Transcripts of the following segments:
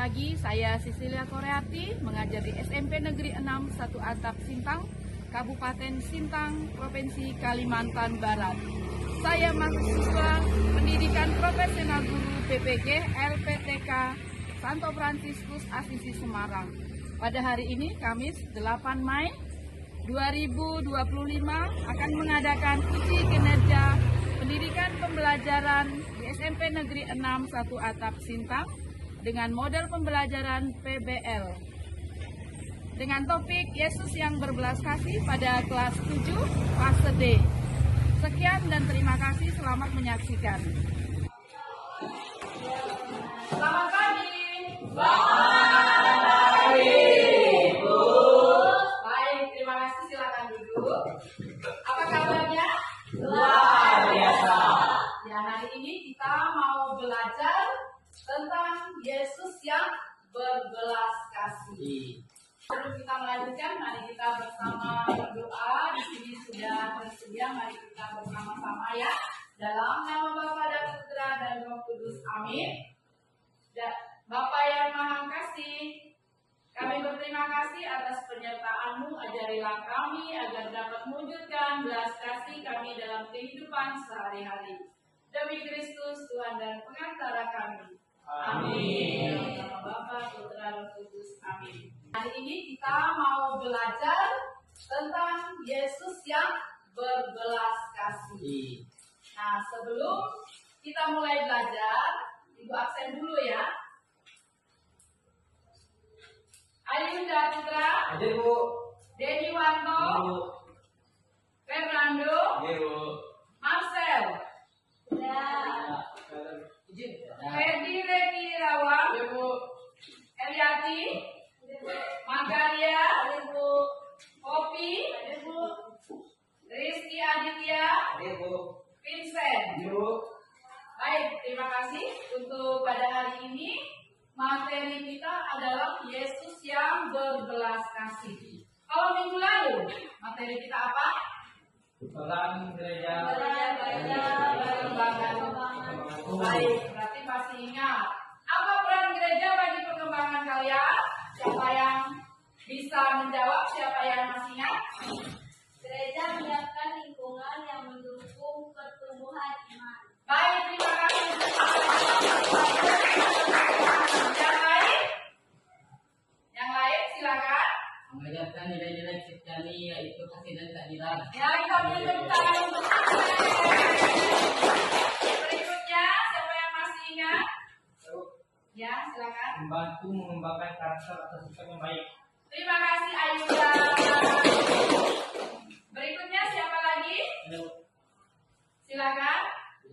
pagi, saya Sisilia Koreati, mengajar di SMP Negeri 6 1 Atap Sintang, Kabupaten Sintang, Provinsi Kalimantan Barat. Saya mahasiswa pendidikan profesional guru PPG LPTK Santo Fransiskus Asisi Semarang. Pada hari ini, Kamis 8 Mei 2025, akan mengadakan uji kinerja pendidikan pembelajaran di SMP Negeri 6 1 Atap Sintang dengan model pembelajaran PBL dengan topik Yesus yang berbelas kasih pada kelas 7 fase D. Sekian dan terima kasih, selamat menyaksikan. Selamat pagi. Selamat pagi, Bu. Baik, terima kasih, silakan duduk. Apa kabarnya? Luar biasa. Ya, hari ini kita mau belajar tentang Yesus yang berbelas kasih. Sebelum kita melanjutkan, mari kita bersama berdoa. Di sini sudah tersedia, mari kita bersama-sama ya. Dalam nama Bapa dan Putra dan Roh Kudus, amin. Bapa yang Maha Kasih, kami berterima kasih atas penyertaan-Mu. Ajarilah kami agar dapat mewujudkan belas kasih kami dalam kehidupan sehari-hari. Demi Kristus, Tuhan dan pengantara kami. Amin. Dalam nama Bapa, Putra, Roh Kudus, amin. Hari ini kita mau belajar tentang Yesus yang berbelas kasih. Nah, sebelum kita mulai belajar, Ibu absen dulu ya. Ayunda Putra, Hadir, Bu. Dedi Wanto, Bu. Fernando, Hadir, Bu. Marcel, Ferdi Reki Rawang, Hadir, Bu. Eliati, Magaria, Kopi, Rizky Aditya, Hadir, Bu. Vincent. Hadir, Bu. Baik, terima kasih untuk pada hari ini. Materi kita adalah Yesus yang berbelas kasih. Kalau minggu lalu, materi kita apa? Peran gereja. Perkembangan. Baik, berarti masih ingat. Apa peran gereja bagi perkembangan kalian? Siapa yang bisa menjawab? Siapa yang masih ingat? Gereja menyiapkan lingkungan yang mendukung pertumbuhan iman. Baik, terima kasih. Yang lain? Yang lain, silakan. Mengajarkan nilai-nilai Kristani, yaitu kasih dan keadilan. Ya, kita beri tepuk tangan untuk berikutnya, siapa yang masih ingat? Ya, silakan. Membantu mengembangkan karakter atau sikap yang baik. Terima kasih, Ayunda. Berikutnya, siapa lagi? Silakan.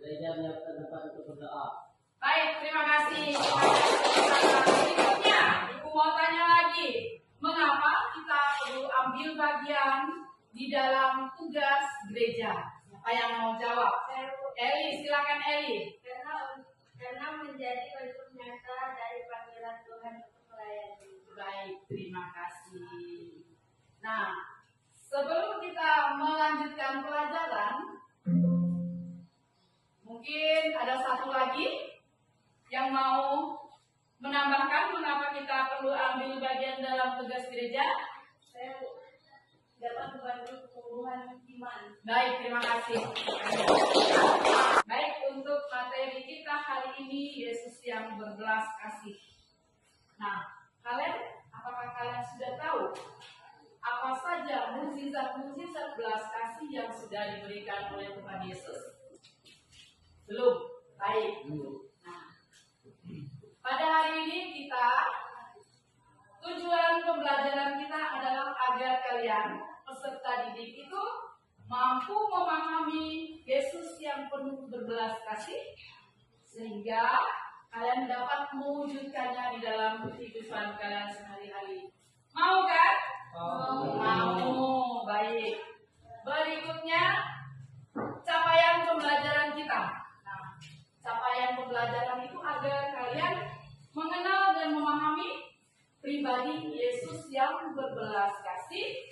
Gereja menyiapkan tempat untuk berdoa. Baik, terima kasih. Berikutnya, Ibu mau tanya lagi. Mengapa kita perlu ambil bagian di dalam tugas gereja? Siapa yang mau jawab? Eli, silakan Eli. Karena menjadi bentuk nyata dari panggilan Tuhan untuk melayani. Baik, terima kasih. Nah, sebelum kita melanjutkan pelajaran, mungkin ada satu lagi yang mau menambahkan mengapa kita perlu ambil bagian dalam tugas gereja? Saya dapat membantu pertumbuhan iman. Baik, terima kasih. Baik, untuk materi kita hari ini, Yesus yang berbelas kasih. Nah, apakah kalian sudah tahu apa saja mukjizat-mukjizat belas kasih yang sudah diberikan oleh Tuhan Yesus? Belum? Baik. Nah, pada hari ini tujuan pembelajaran kita adalah agar kalian peserta didik itu mampu memahami Yesus yang penuh berbelas kasih sehingga kalian dapat mewujudkannya di dalam kehidupan kalian sehari-hari. Mau kan? Mau. Baik. Berikutnya capaian pembelajaran kita. Nah, capaian pembelajaran itu agar kalian mengenal dan memahami pribadi Yesus yang berbelas kasih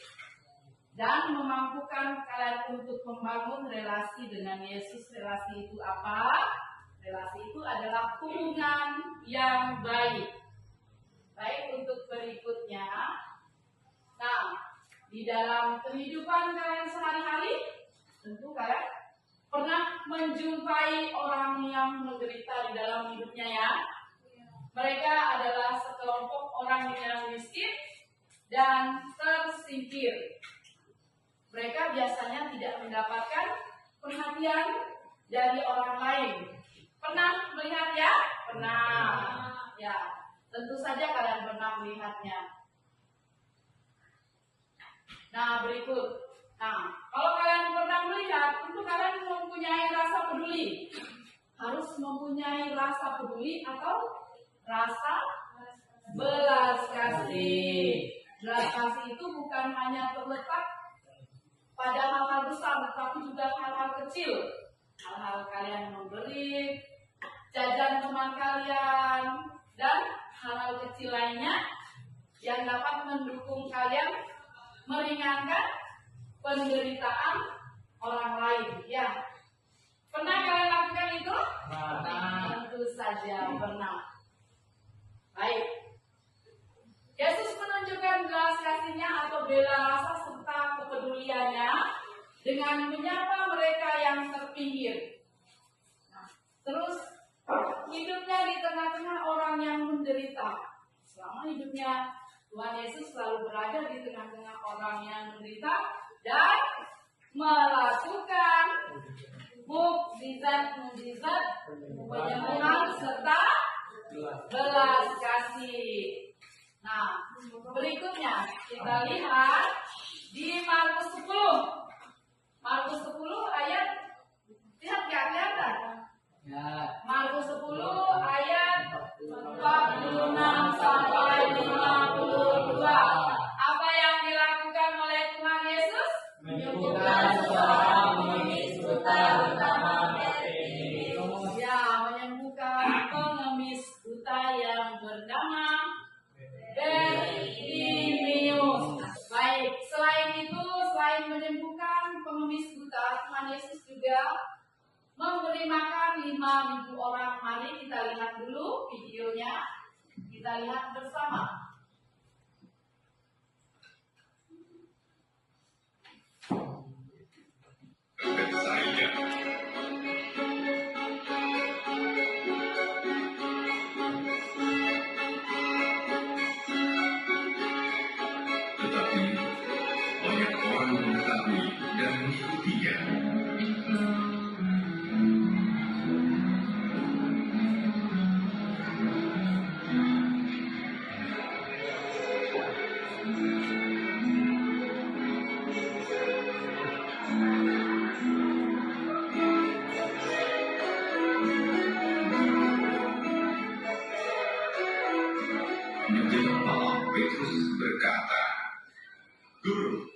dan memampukan kalian untuk membangun relasi dengan Yesus. Relasi itu apa? Relasi itu adalah hubungan yang baik. di dalam kehidupan kalian sehari-hari, tentu kalian pernah menjumpai orang yang menderita di dalam hidupnya ya. Mereka adalah sekelompok orang yang miskin dan tersingkir. Mereka biasanya tidak mendapatkan perhatian dari orang lain. Pernah melihat ya? Pernah. Ya, tentu saja kalian pernah melihatnya. Nah, berikut. Nah, kalau kalian pernah melihat, tentu kalian mempunyai rasa peduli. Harus mempunyai rasa peduli atau rasa belas kasih. Belas kasih itu bukan hanya terletak pada hal-hal besar, tetapi juga hal-hal kecil. Hal-hal kalian memberi jajan teman kalian dan hal-hal kecil lainnya yang dapat mendukung kalian meringankan penderitaan orang lain. Ya, pernah kalian lakukan itu? Pernah. Tentu saja pernah. Baik. Yesus menunjukkan belas kasihnya atau bela rasa serta kepeduliannya dengan menyapa mereka yang terpinggir. Nah, terus hidupnya di tengah-tengah orang yang menderita. Selama hidupnya Tuhan Yesus selalu berada di tengah-tengah orang yang menderita dan melakukan mukjizat-mukjizat penyembuhan serta belas kasih. Nah, berikutnya kita lihat di Markus 10. Markus 10 ayat, lihat nggak kelihatan? Ya. Markus 10 ayat 46 sampai 52. Apa yang dilakukan oleh Tuhan Yesus? Menyembuhkan seorang pengemis buta bernama Bartimeus. Ya, menyembuhkan pengemis buta yang bernama Bartimeus. Baik, selain itu, selain menyembuhkan pengemis buta, Tuhan Yesus juga memberi makan 5.000 orang. Mari kita lihat dulu videonya. Kita lihat bersama. Tetapi banyak orang mengetahui dan mengikutinya. Menjelang malam, Petrus berkata, "Guru,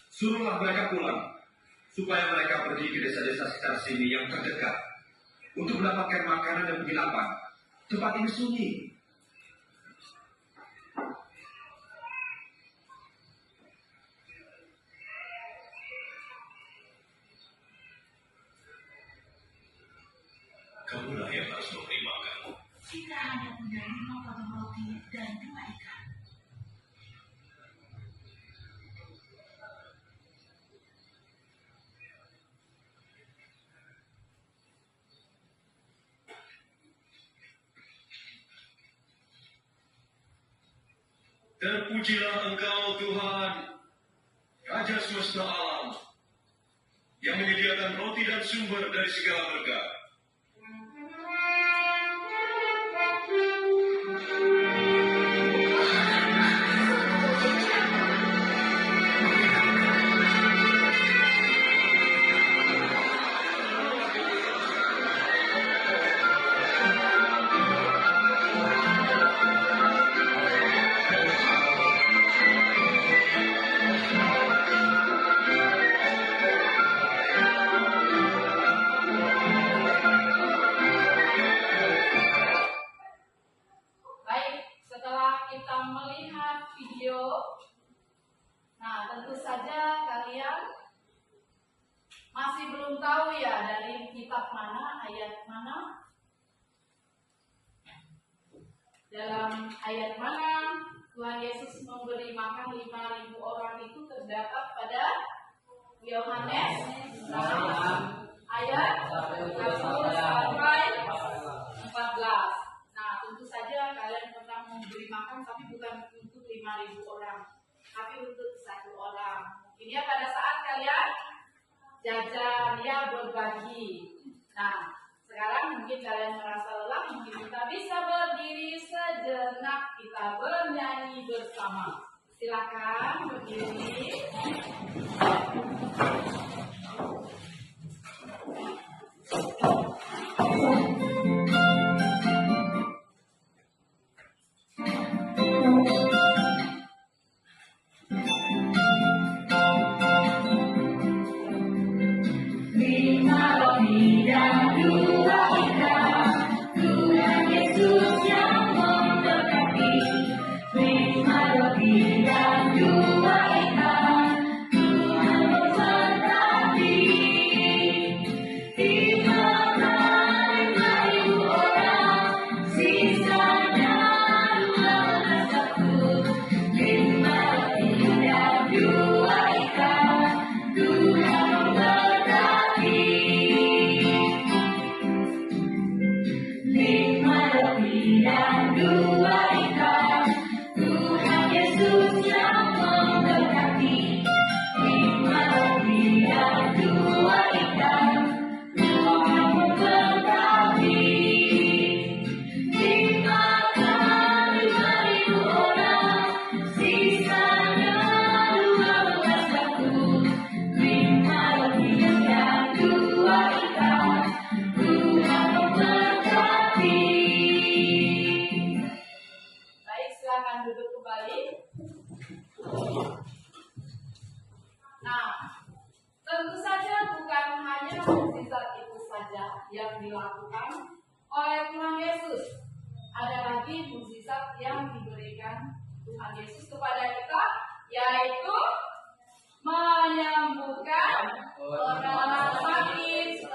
suruhlah mereka pulang, supaya mereka pergi ke desa-desa sekitar sini yang terdekat, untuk mendapatkan makanan dan penginapan. Tempat ini sunyi." Kamulah yang harus memberi makan. Kita hanya punya 5 potong roti dan 2 ikan. Terpujilah Engkau Tuhan, Raja semesta alam, yang menyediakan roti dan sumber dari segala berkat. Baik, setelah kita melihat video, nah tentu saja kalian masih belum tahu ya dari kitab mana, ayat mana, dalam ayat mana Tuhan Yesus memberi makan 5.000 orang itu terdapat pada Yohanes 6 ayat 1 sampai 14. Nah, tentu saja kalian pernah memberi makan, tapi bukan untuk 5.000 orang, tapi untuk satu orang. Mungkin ya pada saat kalian jajan, ya berbagi. Nah, sekarang mungkin kalian merasa lelah, mungkin kita bisa berdiri sejenak, kita bernyanyi bersama. Silakan berdiri. Yang dilakukan oleh Tuhan Yesus. Ada lagi mukjizat yang diberikan Tuhan Yesus kepada kita, yaitu menyembuhkan orang sakit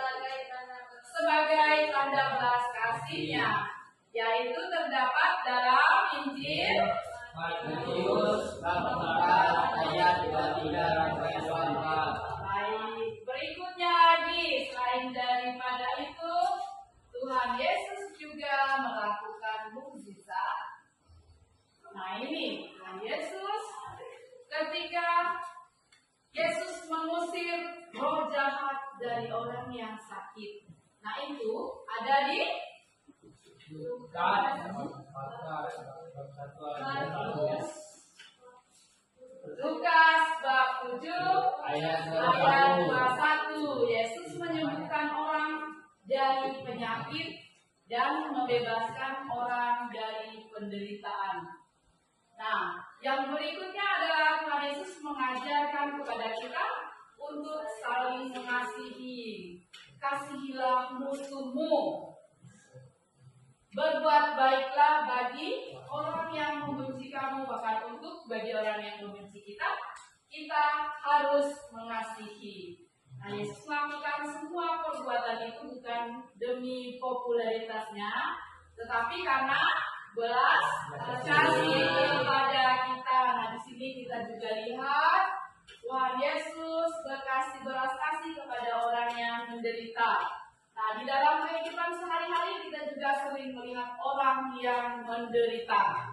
sebagai tanda belas kasih-Nya, yaitu terdapat dalam Injil Matius bab 4 ayat 23 sampai 24. Baik, berikutnya lagi, selain daripada itu, Tuhan Yesus juga melakukan mukjizat. Nah ini, Tuhan Yesus ketika Yesus mengusir roh jahat dari orang yang sakit. Nah itu ada di Lukas bab 7 ayat 21. Yesus menyembuhkan orang dari penyakit dan membebaskan orang dari penderitaan. Nah, yang berikutnya adalah Tuhan Yesus mengajarkan kepada kita untuk saling mengasihi. Kasihilah musuhmu. Berbuat baiklah bagi orang yang membenci kamu, bahkan untuk bagi orang yang membenci kita, kita harus mengasihi. Nah, Yesus melakukan semua perbuatan itu bukan demi popularitasnya, tetapi karena belas kasih kepada kita. Nah, di sini kita juga lihat Tuhan Yesus belas kasih kepada orang yang menderita. Nah, di dalam kehidupan sehari-hari kita juga sering melihat orang yang menderita.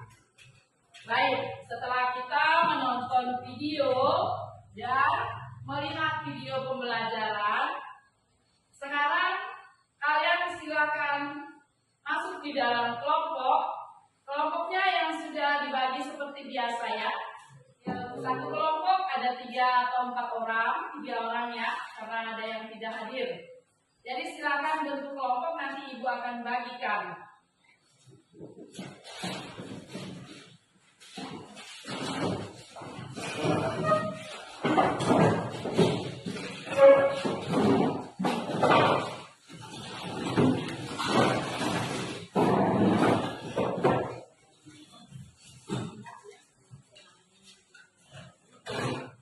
Baik, setelah kita menonton video dan melihat video pembelajaran, sekarang kalian silakan masuk di dalam kelompok. Kelompoknya yang sudah dibagi seperti biasa ya. Satu kelompok ada 3 atau 4 orang, 3 orang ya, karena ada yang tidak hadir. Jadi silakan bentuk kelompok, nanti ibu akan bagikan.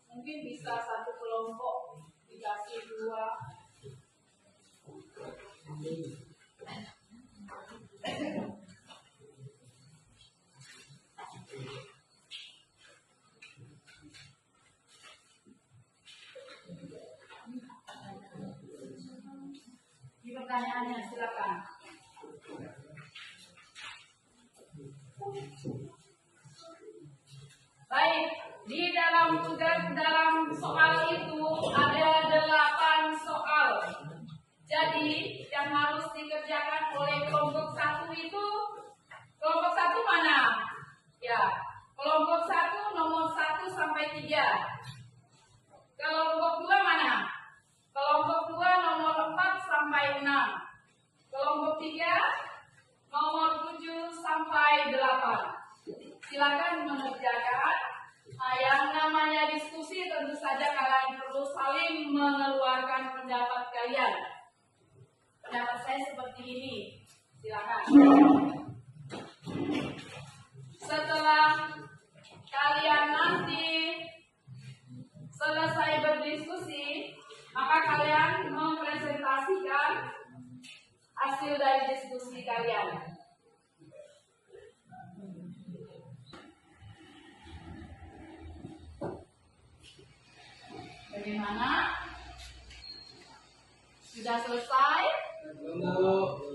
Mungkin bisa satu kelompok dikasih 2. Baik, di dalam tugas dalam soal itu ada 8 soal. Jadi yang harus dikerjakan oleh kelompok 1 itu, kelompok 1 mana? Ya, kelompok 1 nomor 1 sampai 3. Kelompok 2 mana? Kelompok 2 nomor 4 sampai 6. Kelompok 3 nomor 7 sampai 8. Silakan mengerjakan. Yang namanya diskusi tentu saja kalian perlu saling mengeluarkan pendapat kalian. Pendapat saya seperti ini. Silakan. Setelah kalian nanti selesai berdiskusi, maka kalian mempresentasikan hasil dari diskusi kalian. Bagaimana? Sudah selesai?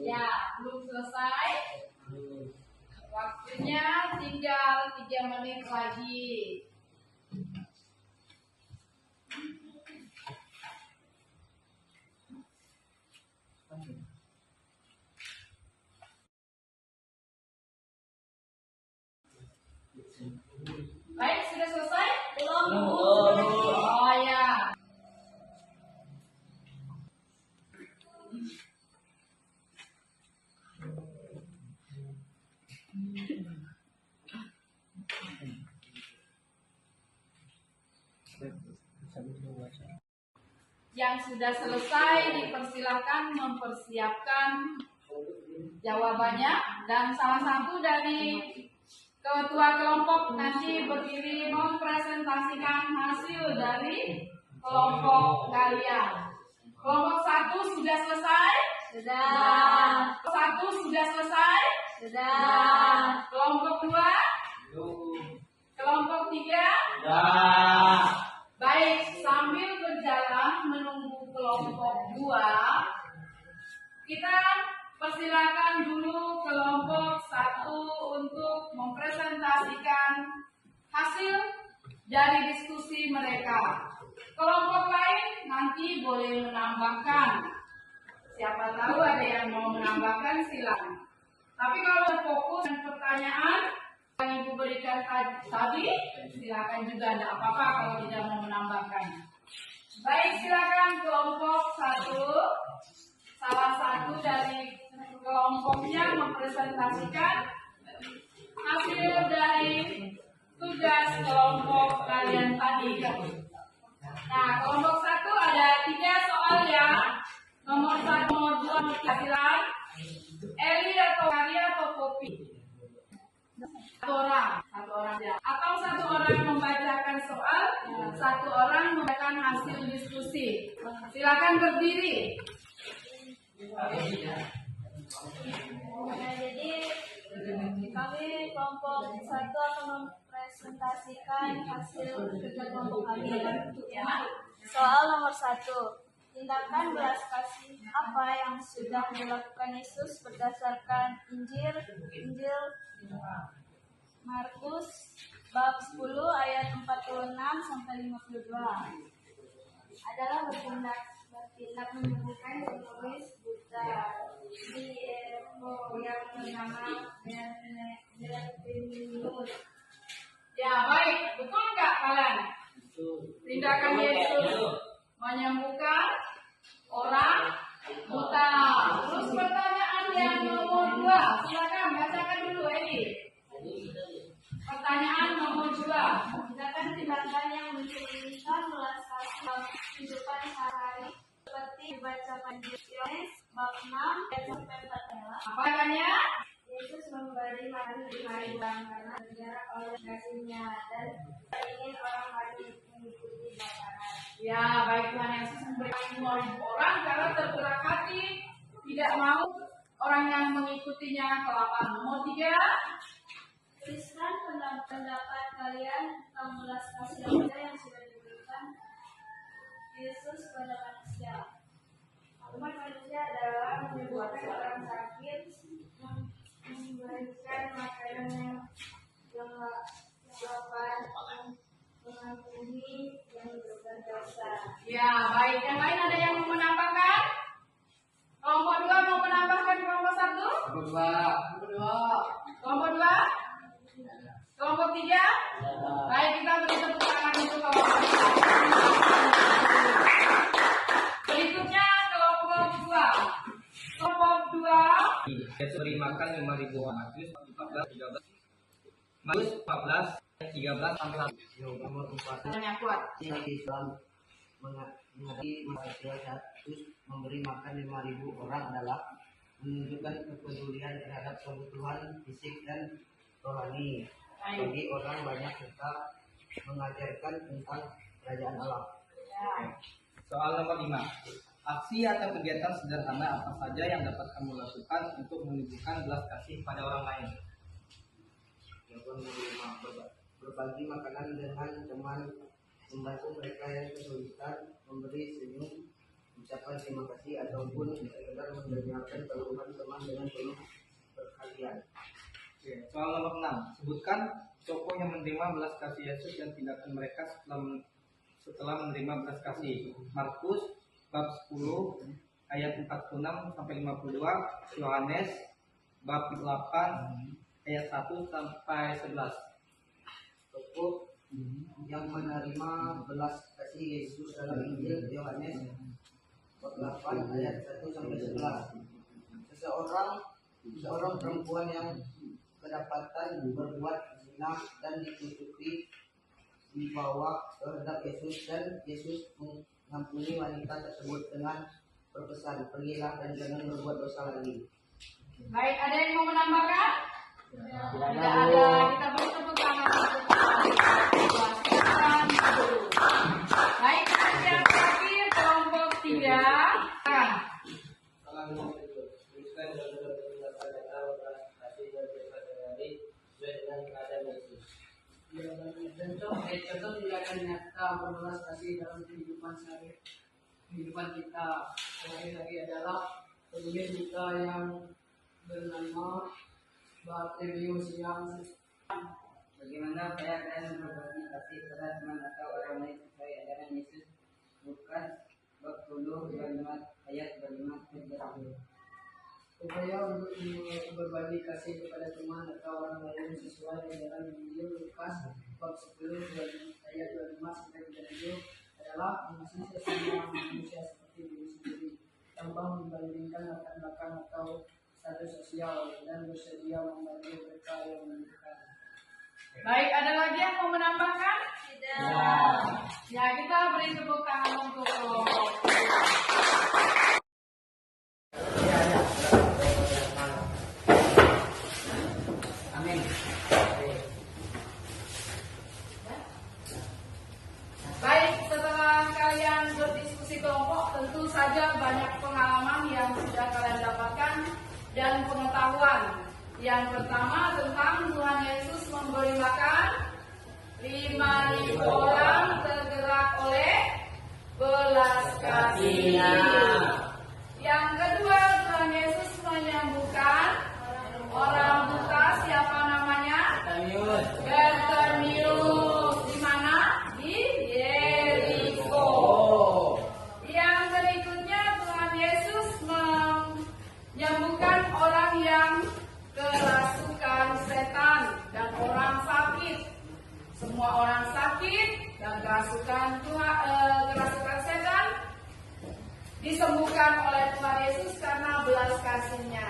Ya, belum selesai. Waktunya tinggal 3 menit lagi. Baik, sudah selesai? Belum. Oh ya. Yang sudah selesai dipersilakan mempersiapkan jawabannya, dan salah satu dari ketua kelompok nanti berdiri mempresentasikan hasil dari kelompok kalian. Kelompok 1 sudah selesai? Sudah. 1 sudah selesai? Sudah. Kelompok 2? Kelompok 3? Sudah. Baik, sambil berjalan menunggu kelompok 2, kita persilakan dulu kelompok 1 untuk mempresentasikan hasil dari diskusi mereka. Kelompok lain nanti boleh menambahkan. Siapa tahu ada yang mau menambahkan, silakan. Tapi kalau fokus dan pertanyaan yang Ibu berikan tadi, silakan juga, tidak apa-apa kalau tidak mau menambahkan. Baik, silakan kelompok 1. Salah satu dari kelompoknya mempresentasikan hasil dari tugas kelompok kalian tadi. Nah, kelompok 1 ada 3 soal ya. Nomor 1, nomor 2 kehadiran Eli atau Karya atau Kopi. Satu orang ya. Atau 1 orang membacakan soal, 1 orang membacakan hasil diskusi. Silakan berdiri. Nah, jadi kami kelompok 1 akan mempresentasikan hasil kerja kelompok kami. Ya. Soal nomor 1. Tindakan belas kasih apa yang sudah dilakukan Yesus berdasarkan Injil Markus bab 10 ayat 46 sampai 52 adalah bertindak menyembuhkan penulis buta di yang bernama Berentinus. Ya, baik, betul nggak kalian? Tindakan Yesus menyembuhkan orang buta. Terus pertanyaan yang nomor 2, silakan bacakan dulu Edi. Pertanyaan nomor 2. Tindakan yang mencerminkan belas kasih kehidupan sehari seperti dibacakan Yohanes bab 6 ayat sampai 14. Apa katanya? Yesus memberi makan di hari bulan karena berjarak oleh kasihnya dan ingin orang lain mengikuti bakaran. Ya, baik, Tuhan Yesus memberikan 5.000 orang karena tergerak hati, tidak mau orang yang mengikutinya kelaparan. Nomor 3. Tuliskan pendapat kalian tentang belas kasih yang sudah diberikan Yesus kepada manusia. Umat manusia adalah menyembuhkan orang sakit, memberikan makanan yang Kelompok 3? Baik, kita beri tepuk tangan untuk kelompok 3. Berikutnya kelompok 2. Kelompok 2. Yesus beri makan 5.000 orang. Matius 14, 13 sampai 1. Nomor 4 Yang kuat. yang Islam mengerti manusia Yesus memberi makan 5.000 orang adalah menunjukkan kepedulian terhadap kebutuhan fisik dan rohani bagi orang banyak serta mengajarkan tentang kerajaan Allah. Ya. Soal nomor 5. Aksi atau kegiatan sederhana apa saja yang dapat kamu lakukan untuk menunjukkan belas kasih pada orang lain? Yang kelima, berbagi makanan dengan teman, membantu mereka yang kesulitan, memberi senyum, ucapan terima kasih ataupun sekedar mendengarkan keluhan teman dengan penuh perhatian. Oke. Soal nomor 6. Sebutkan tokoh yang menerima belas kasih Yesus dan tindakan mereka setelah menerima belas kasih. Markus bab 10 ayat 46 sampai 52, Yohanes bab 8 ayat 1 sampai 11. Tokoh yang menerima belas kasih Yesus dalam Injil Yohanes bab 8 ayat 1 sampai 11. Seorang perempuan yang kedapatan berbuat zina dan ditutupi dibawa terhadap Yesus, dan Yesus mengampuni wanita tersebut dengan berpesan, pergilah dan jangan berbuat dosa lagi. Baik, ada yang mau menambahkan? Tidak ada. Kita beri tepuk tangan untuk kelas guru. Baik, yang terakhir kelompok 3. Contoh tindakan nyata berbelas kasih dalam kehidupan kita sehari-hari adalah kemudian kita yang bernama Bartimius yang Bagaimana supaya kalian berbagi kasih kepada teman atau orang lain sesuai ajaran Yesus? Lukas bab 10 ayat 25 sampai 30. upaya untuk berbagi kasih kepada teman atau orang lain sesuai ajaran Injil Lukas bab 10 ayat 25 sampai 30 adalah mengasihi sesama manusia seperti diri sendiri tanpa membandingkan latar belakang atau status sosial dan bersedia membantu mereka yang membutuhkan. Baik, ada lagi yang mau menambahkan? Tidak. Ya, kita beri tepuk tangan untuk kelompok. Amin. Baik, setelah kalian berdiskusi kelompok, tentu saja banyak pengalaman yang sudah kalian dapatkan dan pengetahuan. Yang pertama tentang Tuhan Yesus memberi makan 5.000 orang tergerak oleh belas kasih. Yang kedua, Tuhan Yesus menyembuhkan orang buta, siapa namanya? Bartimius. Di mana? Di Yeriko. Yang berikutnya, Tuhan Yesus menyembuhkan orang yang kerasukan setan dan orang sakit. Semua orang sakit dan kerasukan setan disembuhkan oleh Tuhan Yesus karena belas kasih-Nya.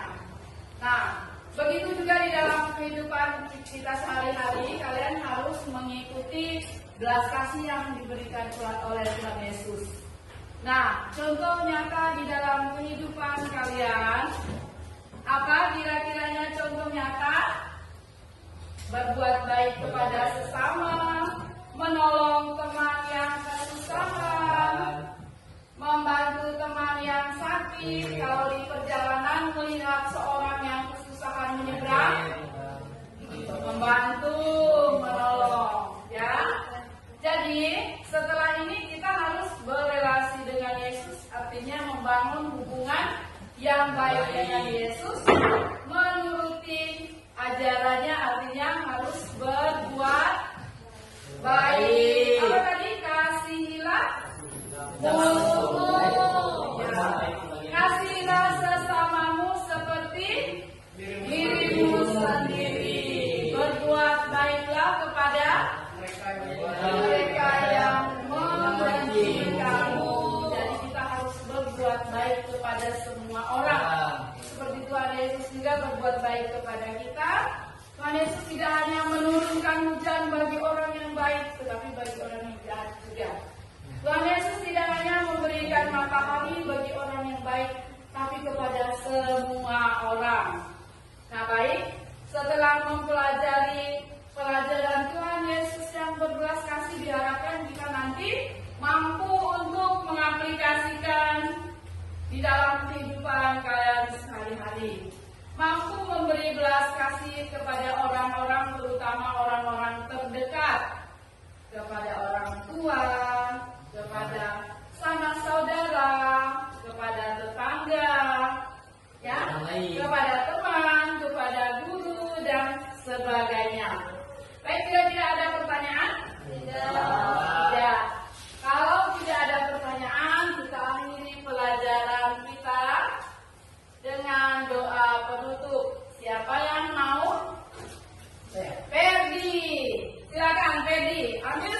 Nah, begitu juga di dalam kehidupan kita sehari-hari, kalian harus mengikuti belas kasih yang diberikan oleh Tuhan Yesus. Nah, contoh nyata di dalam kehidupan kalian, apa kira-kiranya contoh nyata? Berbuat baik kepada sesama, menolong teman yang kesusahan, membantu teman yang sakit. Kalau di perjalanan melihat seorang yang kesusahan menyeberang, membantu, menolong, ya. Jadi setelah ini kita harus berrelasi dengan Yesus, artinya membangun hubungan yang baik dengan Yesus, menuruti ajarannya, artinya harus berbuat baik. Apa tadi? Kasihilah musuhmu. Kasihilah sesamamu seperti dirimu sendiri. Berbuat baiklah berbuat baik kepada kita. Tuhan Yesus tidak hanya menurunkan hujan bagi orang yang baik, tetapi bagi orang yang jahat juga. Tuhan Yesus tidak hanya memberikan matahari bagi orang yang baik, tapi kepada semua orang. Nah baik, setelah mempelajari pelajaran Tuhan Yesus yang berbelas kasih, diharapkan kita nanti mampu untuk mengaplikasikan di dalam kehidupan kalian sehari-hari. Mampu memberi belas kasih kepada orang-orang, terutama orang-orang terdekat, kepada orang tua, kepada sanak saudara, kepada tetangga, ya, kepada teman, kepada guru dan sebagainya. Baik, tidak ada pertanyaan? Tidak. Kalau tidak ada pertanyaan, kita akhiri pelajaran kita dengan doa penutup. Siapa yang mau? Ferdi. Silakan Ferdi. Ambil